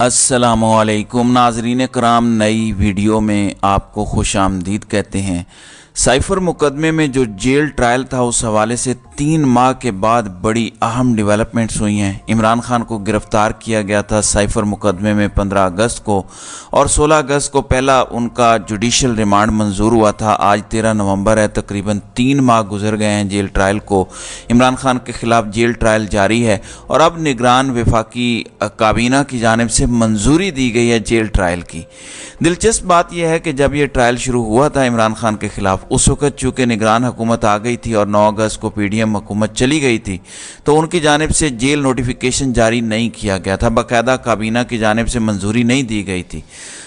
अस्सलामुअलैकुम नाजरीन कराम, नई वीडियो में आपको खुश आमदीद कहते हैं। साइफर मुकदमे में जो जेल ट्रायल था उस हवाले से 3 माह के बाद बड़ी अहम डेवलपमेंट्स हुई हैं। इमरान खान को गिरफ्तार किया गया था साइफर मुकदमे में 15 अगस्त को और 16 अगस्त को पहला उनका जुडिशल रिमांड मंजूर हुआ था। आज 13 नवंबर है, तकरीबन 3 माह गुजर गए हैं जेल ट्रायल को। इमरान खान के खिलाफ जेल ट्रायल जारी है और अब निगरान वफाकी काबीना की जानिब से मंजूरी दी गई है जेल ट्रायल की। दिलचस्प बात यह है कि जब ये ट्रायल शुरू हुआ था इमरान खान के खिलाफ, उस वक्त चूँकि निगरान हुकूमत आ गई थी और 9 अगस्त को PDM हुकूमत चली गई थी, तो उनकी जानिब से जेल नोटिफिकेशन जारी नहीं किया गया था, बाकायदा काबीना की जानिब से मंजूरी नहीं दी गई थी।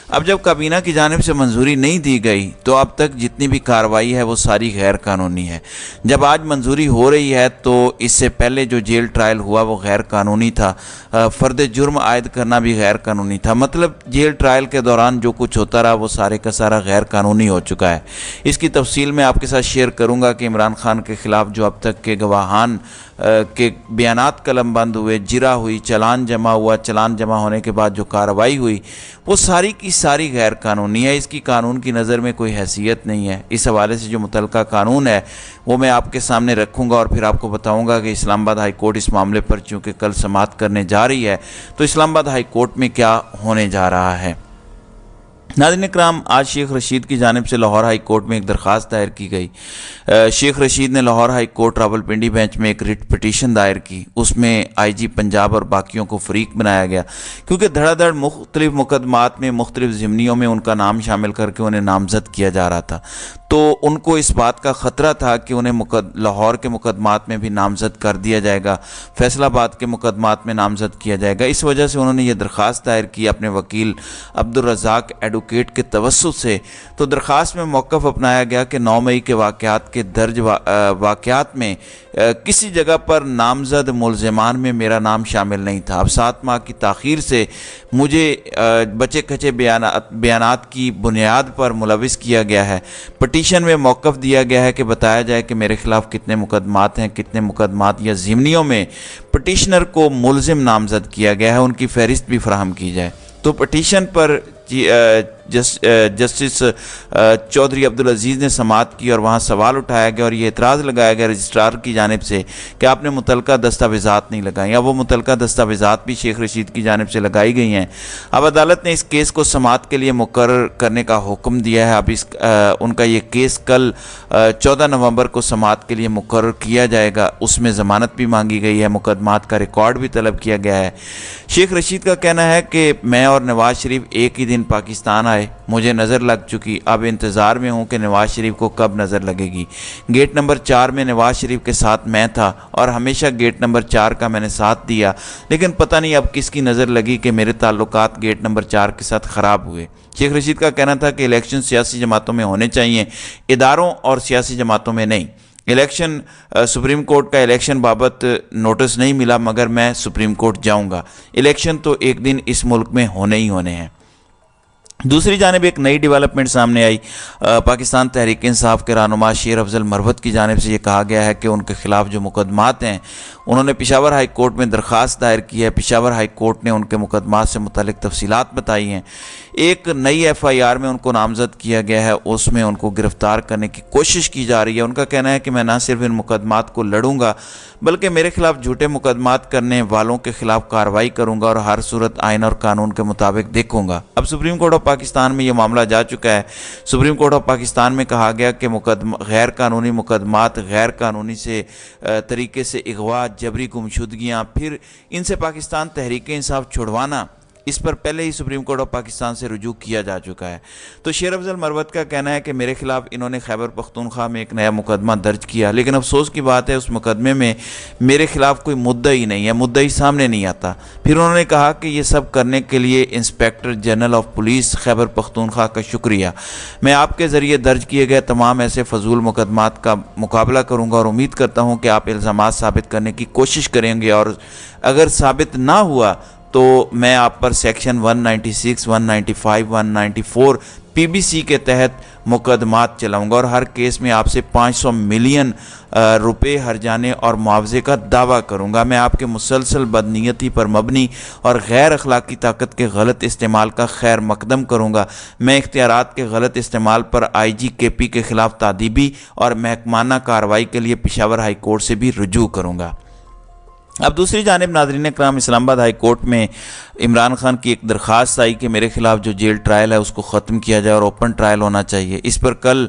अब जब काबीना की जानिब से मंजूरी नहीं दी गई तो अब तक जितनी भी कार्रवाई है वो सारी गैर कानूनी है। जब आज मंजूरी हो रही है तो इससे पहले जो जेल ट्रायल हुआ वो गैर कानूनी था, फ़र्द जुर्म आयद करना भी गैर कानूनी था। मतलब जेल ट्रायल के दौरान जो कुछ होता रहा वो सारे का सारा गैर कानूनी हो चुका है। इसकी तफसील मैं आपके साथ शेयर करूँगा कि इमरान खान के ख़िलाफ़ जो अब तक के गवाहान के बयानात कलम बंद हुए, जिरा हुई, चालान जमा हुआ, चालान जमा होने के बाद जो कार्रवाई हुई वो सारी की सारी गैर कानूनी है। इसकी कानून की नज़र में कोई हैसियत नहीं है। इस हवाले से जो मुतलका कानून है वो मैं आपके सामने रखूँगा और फिर आपको बताऊँगा कि इस्लामाबाद हाई कोर्ट इस मामले पर चूँकि कल समाअत करने जा रही है तो इस्लामाबाद हाई कोर्ट में क्या होने जा रहा है। नाज़रीन इकराम, आज शेख रशीद की जानिब से लाहौर हाई कोर्ट में एक दरख्वास्त दायर की गई। शेख रशीद ने Lahore high court Rawalpindi bench में एक रिट पिटीशन दायर की। उसमें IG पंजाब और बाकियों को फरीक बनाया गया क्योंकि धड़ाधड़ मुख्तलिफ मुकदमात में मुख्तलिफ ज़िमनियों में उनका नाम शामिल करके उन्हें नामजद किया जा रहा था। तो उनको इस बात का ख़तरा था कि उन्हें लाहौर के मुकदमात में भी नामजद कर दिया जाएगा, फैसलाबाद के मुकदमात में नामजद किया जाएगा। इस वजह से उन्होंने ये दरख्वास्त दायर की अपने वकील अब्दुल रज़ाक एडवोकेट के तवस्सुत से। तो दरख्वास्त में मौक़िफ़ अपनाया गया कि 9 मई के वाक़यात के दर्ज वाक़यात में किसी जगह पर नामजद मुल्ज़िमान में मेरा नाम शामिल नहीं था। अब 7 माह की ताख़ीर से मुझे बचे खचे बयानात की बुनियाद पर मुलविस किया गया है। पिटीशन में मौक़िफ़ दिया गया है कि बताया जाए कि मेरे ख़िलाफ़ कितने मुकदमात हैं, कितने मुकदमात या ज़िमनियों में पिटीशनर को मुल्ज़िम नामजद किया गया है, उनकी फ़हरिस्त भी फराहम की जाए। तो पिटीशन पर जस्टिस चौधरी अब्दुल अजीज़ ने समाअत की और वहाँ सवाल उठाया गया और ये एतराज़ लगाया गया रजिस्ट्रार की जानिब से कि आपने मुतलका दस्तावेज़ात नहीं लगाई, या वो मुतलका दस्तावेज़ात भी शेख रशीद की जानिब से लगाई गई हैं। अब अदालत ने इस केस को समाअत के लिए मुकर्रर करने का हुक्म दिया है। अब उनका ये केस कल 14 नवंबर को समाअत के लिए मुकर्रर किया जाएगा। उसमें ज़मानत भी मांगी गई है, मुकदमात का रिकॉर्ड भी तलब किया गया है। शेख रशीद का कहना है कि मैं और नवाज शरीफ एक ही दिन पाकिस्तान आए, मुझे नज़र लग चुकी, अब इंतज़ार में हूँ कि नवाज शरीफ को कब नज़र लगेगी। गेट नंबर 4 में नवाज शरीफ के साथ मैं था और हमेशा गेट नंबर 4 का मैंने साथ दिया, लेकिन पता नहीं अब किसकी नज़र लगी कि मेरे ताल्लुकात गेट नंबर 4 के साथ ख़राब हुए। शेख रशीद का कहना था कि इलेक्शन सियासी जमातों में होने चाहिए, इदारों और सियासी जमातों में नहीं। इलेक्शन सुप्रीम कोर्ट का इलेक्शन बाबत नोटिस नहीं मिला, मगर मैं सुप्रीम कोर्ट जाऊंगा। इलेक्शन तो एक दिन इस मुल्क में होने ही होने हैं। दूसरी जानिब एक नई डेवलपमेंट सामने आई। पाकिस्तान तहरीक इंसाफ के रहनुमा शेर अफजल मरवत की जानिब से ये कहा गया है कि उनके खिलाफ जो मुकदमात हैं उन्होंने पेशावर हाई कोर्ट में दरख्वास्त दायर की है। पेशावर हाई कोर्ट ने उनके मुकदमात से मुतल्लिक तफसीलात बताई हैं। एक नई FIR में उनको नामजद किया गया है, उसमें उनको गिरफ़्तार करने की कोशिश की जा रही है। उनका कहना है कि मैं ना सिर्फ इन मुकदमात को लड़ूंगा बल्कि मेरे खिलाफ झूठे मुकदमात करने वालों के खिलाफ कार्रवाई करूंगा और हर सूरत आइन और कानून के मुताबिक देखूंगा। अब सुप्रीम कोर्ट ऑफ पाकिस्तान में ये मामला जा चुका है। सुप्रीम कोर्ट ऑफ पाकिस्तान में कहा गया कि गैर कानूनी मुकदमात, गैर कानूनी से तरीके से अगवा, जबरी गुमशुदगियाँ, फिर इनसे पाकिस्तान तहरीक इंसाफ छुड़वाना, इस पर पहले ही सुप्रीम कोर्ट ऑफ पाकिस्तान से रुजू किया जा चुका है। तो शेर अफजल मरवत का कहना है कि मेरे खिलाफ इन्होंने खैबर पख्तूनख्वा में एक नया मुकदमा दर्ज किया, लेकिन अफसोस की बात है उस मुकदमे में मेरे खिलाफ कोई मुद्दई नहीं है, मुद्दई सामने नहीं आता। फिर उन्होंने कहा कि ये सब करने के लिए inspector general of police Khyber Pakhtunkhwa का शुक्रिया। मैं आपके ज़रिए दर्ज किए गए तमाम ऐसे फजूल मुकदमात का मुकाबला करूँगा और उम्मीद करता हूँ कि आप इल्ज़ामात साबित करने की कोशिश करेंगे, और अगर साबित ना हुआ तो मैं आप पर सेक्शन 196, 195, 194 PBC के तहत मुकदमात चलाऊंगा और हर केस में आपसे 500 मिलियन रुपए हर्जाने और मुआवजे का दावा करूंगा। मैं आपके मुसलसल बदनीयती पर मबनी और गैर अखलाकी ताकत के गलत इस्तेमाल का खैर मकदम करूंगा। मैं इख्तियारात के गलत इस्तेमाल पर IGKP के खिलाफ तादीबी और महकमाना कार्रवाई के लिए पेशावर हाई कोर्ट से भी रुजू करूंगा। अब दूसरी जानिब नाज़रीन कराम, इस्लामाबाद हाई कोर्ट में इमरान खान की एक दरख्वास्त आई कि मेरे खिलाफ जो जेल ट्रायल है उसको ख़त्म किया जाए और ओपन ट्रायल होना चाहिए। इस पर कल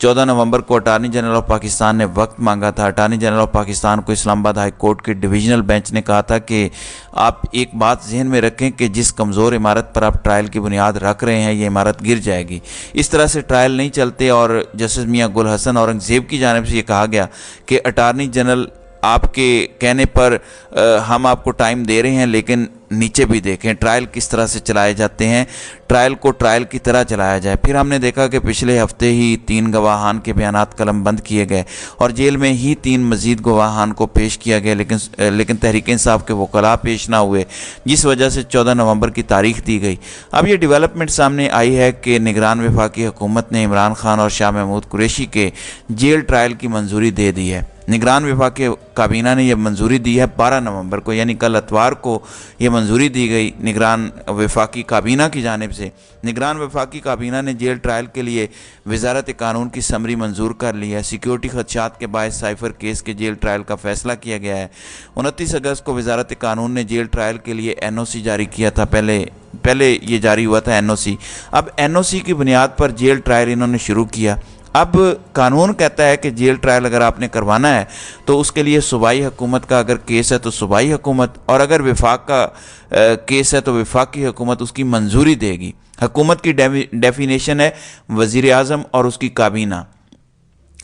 14 नवंबर को अटार्नी जनरल ऑफ पाकिस्तान ने वक्त मांगा था। अटार्नी जनरल ऑफ पाकिस्तान को इस्लामाबाद हाई कोर्ट के डिवीज़नल बेंच ने कहा था कि आप एक बात जहन में रखें कि जिस कमज़ोर इमारत पर आप ट्रायल की बुनियाद रख रहे हैं ये इमारत गिर जाएगी। इस तरह से ट्रायल नहीं चलते। और जस्टिस मियां गुल हसन औरंगज़ेब की जानिब से ये कहा गया कि अटार्नी जनरल आपके कहने पर हम आपको टाइम दे रहे हैं, लेकिन नीचे भी देखें ट्रायल किस तरह से चलाए जाते हैं, ट्रायल को ट्रायल की तरह चलाया जाए। फिर हमने देखा कि पिछले हफ्ते ही 3 गवाहान के बयानात कलम बंद किए गए और जेल में ही 3 मज़ीद गवाहान को पेश किया गया, लेकिन तहरीक इंसाफ के वकला पेश ना हुए, जिस वजह से 14 नवंबर की तारीख दी गई। अब ये डेवलपमेंट सामने आई है कि निगरान वफाकी हुकूमत ने इमरान खान और शाह महमूद कुरैशी के जेल ट्रायल की मंजूरी दे दी है। निगरान वफाकी काबीना ने यह मंजूरी दी है 12 नवंबर को, यानी कल इतवार को यह मंजूरी दी गई निगरान वफाकी काबीना की जानिब से। निगरान वफाकी काबीना ने जेल ट्रायल के लिए वजारत कानून की समरी मंजूर कर ली है। सिक्योरिटी खदशात के बायस साइफर केस के जेल ट्रायल का फैसला किया गया है। 29 अगस्त को वजारत कानून ने जेल ट्रायल के लिए NOC जारी किया था। पहले ये जारी हुआ था NOC। अब NOC की बुनियाद पर जेल ट्रायल इन्होंने शुरू किया। अब कानून कहता है कि जेल ट्रायल अगर आपने करवाना है तो उसके लिए सूबाई हुकूमत का अगर केस है तो सूबाई हुकूमत, और अगर वफाक का केस है तो वफाकी हुकूमत उसकी मंजूरी देगी। हुकूमत की डेफिनेशन है वज़ीर आज़म और उसकी काबीना।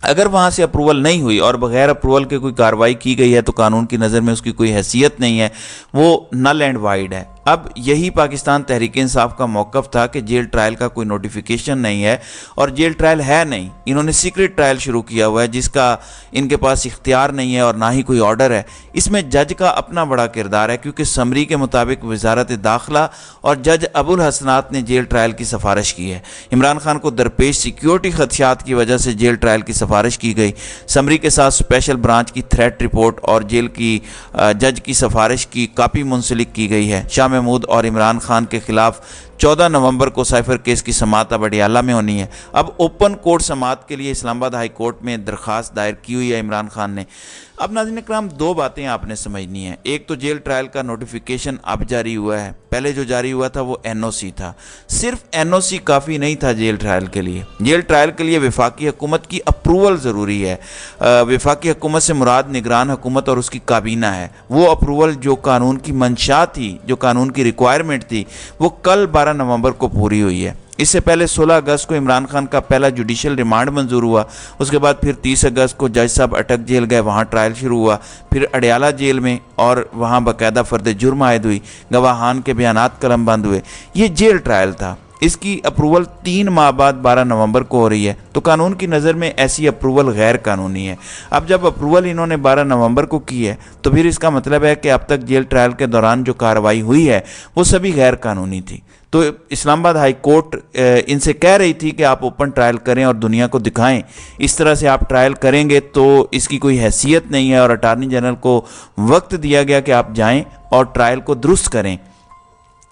अगर वहाँ से अप्रूवल नहीं हुई और बग़ैर अप्रूवल के कोई कार्रवाई की गई है तो कानून की नज़र में उसकी कोई हैसियत नहीं है, वो नल एंड वाइड है। अब यही पाकिस्तान तहरीक इंसाफ का मौक़िफ़ था कि जेल ट्रायल का कोई नोटिफिकेशन नहीं है और जेल ट्रायल है नहीं, इन्होंने सीक्रेट ट्रायल शुरू किया हुआ है जिसका इनके पास इख्तियार नहीं है और ना ही कोई ऑर्डर है। इसमें जज का अपना बड़ा किरदार है, क्योंकि समरी के मुताबिक वजारत दाखिला और जज अबुल हसनात ने जेल ट्रायल की सिफारिश की है। इमरान खान को दरपेश सिक्योरिटी खदशात की वजह से जेल ट्रायल की सिफारिश की गई। समरी के साथ स्पेशल ब्रांच की थ्रेट रिपोर्ट और जेल की जज की सिफारिश की कापी मुंसलिक की गई है। शाह महमूद और इमरान खान के खिलाफ 14 नवंबर को साइफर केस की समाअत अब अडियाला में होनी है। अब ओपन कोर्ट समाअत के लिए इस्लामाबाद हाई कोर्ट में दरख्वास्त दायर की हुई है इमरान खान ने। अब नाज़रीन इकराम, 2 बातें आपने समझनी है। एक तो जेल ट्रायल का नोटिफिकेशन अब जारी हुआ है, पहले जो जारी हुआ था वो NOC था। सिर्फ NOC काफ़ी नहीं था जेल ट्रायल के लिए। जेल ट्रायल के लिए वफाकी हुकूमत की अप्रूवल ज़रूरी है। वफाकी हुकूमत से मुराद निगरान हुकूमत और उसकी काबीना है। वो अप्रूवल जो कानून की मंशा थी, जो कानून की रिक्वायरमेंट थी, वो कल 12 नवंबर को पूरी हुई है। इससे पहले 16 अगस्त को इमरान खान का पहला जुडिशल रिमांड मंजूर हुआ। उसके बाद फिर 30 अगस्त को जज साहब अटक जेल गए, वहाँ ट्रायल शुरू हुआ। फिर अडियाला जेल में और वहाँ बाकायदा फ़र्द जुर्म आयद हुई, गवाहान के बयानात कलम बंद हुए। ये जेल ट्रायल था। इसकी अप्रूवल 3 माह बाद 12 नवंबर को हो रही है, तो कानून की नज़र में ऐसी अप्रूवल गैर कानूनी है। अब जब अप्रूवल इन्होंने 12 नवंबर को की है तो फिर इसका मतलब है कि अब तक जेल ट्रायल के दौरान जो कार्रवाई हुई है वो सभी गैर कानूनी थी। तो इस्लामाबाद हाई कोर्ट इनसे कह रही थी कि आप ओपन ट्रायल करें और दुनिया को दिखाएं। इस तरह से आप ट्रायल करेंगे तो इसकी कोई हैसियत नहीं है, और अटार्नी जनरल को वक्त दिया गया कि आप जाएं और ट्रायल को दुरुस्त करें।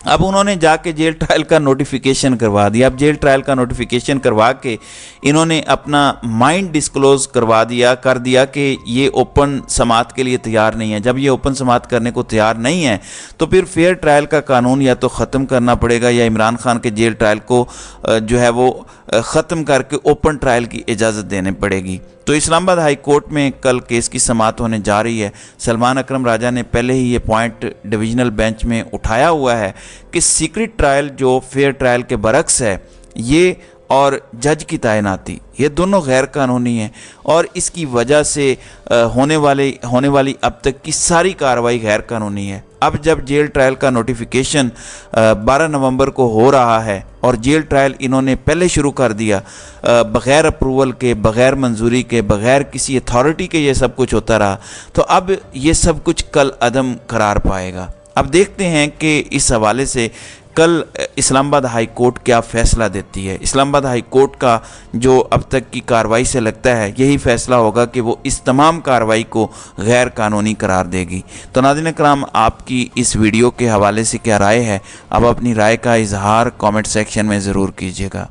अब उन्होंने जाके जेल ट्रायल का नोटिफिकेशन करवा दिया। अब जेल ट्रायल का नोटिफिकेशन करवा के इन्होंने अपना माइंड डिस्क्लोज कर दिया कि ये ओपन समाअत के लिए तैयार नहीं है। जब ये ओपन समाअत करने को तैयार नहीं है तो फिर फेयर ट्रायल का कानून या तो ख़त्म करना पड़ेगा या इमरान खान के जेल ट्रायल को जो है वो ख़त्म करके ओपन ट्रायल की इजाज़त देनी पड़ेगी। तो इस्लामाबाद हाई कोर्ट में कल केस की समाअत होने जा रही है। सलमान अकरम राजा ने पहले ही ये पॉइंट डिवीज़नल बेंच में उठाया हुआ है कि सीक्रेट ट्रायल जो फेयर ट्रायल के बरक्स है, ये और जज की तैनाती, ये दोनों गैर कानूनी हैं और इसकी वजह से होने वाली अब तक की सारी कार्रवाई गैर कानूनी है। अब जब जेल ट्रायल का नोटिफिकेशन 12 नवंबर को हो रहा है और जेल ट्रायल इन्होंने पहले शुरू कर दिया, बग़ैर अप्रूवल के, बग़ैर मंजूरी के, बग़ैर किसी अथॉरिटी के ये सब कुछ होता रहा, तो अब ये सब कुछ कल अदम करार पाएगा। अब देखते हैं कि इस हवाले से कल इस्लामाबाद हाई कोर्ट क्या फ़ैसला देती है। इस्लामाबाद हाई कोर्ट का जो अब तक की कार्रवाई से लगता है यही फ़ैसला होगा कि वो इस तमाम कार्रवाई को गैर कानूनी करार देगी। तो नाज़रीन इकराम, आपकी इस वीडियो के हवाले से क्या राय है? अब अपनी राय का इजहार कमेंट सेक्शन में ज़रूर कीजिएगा।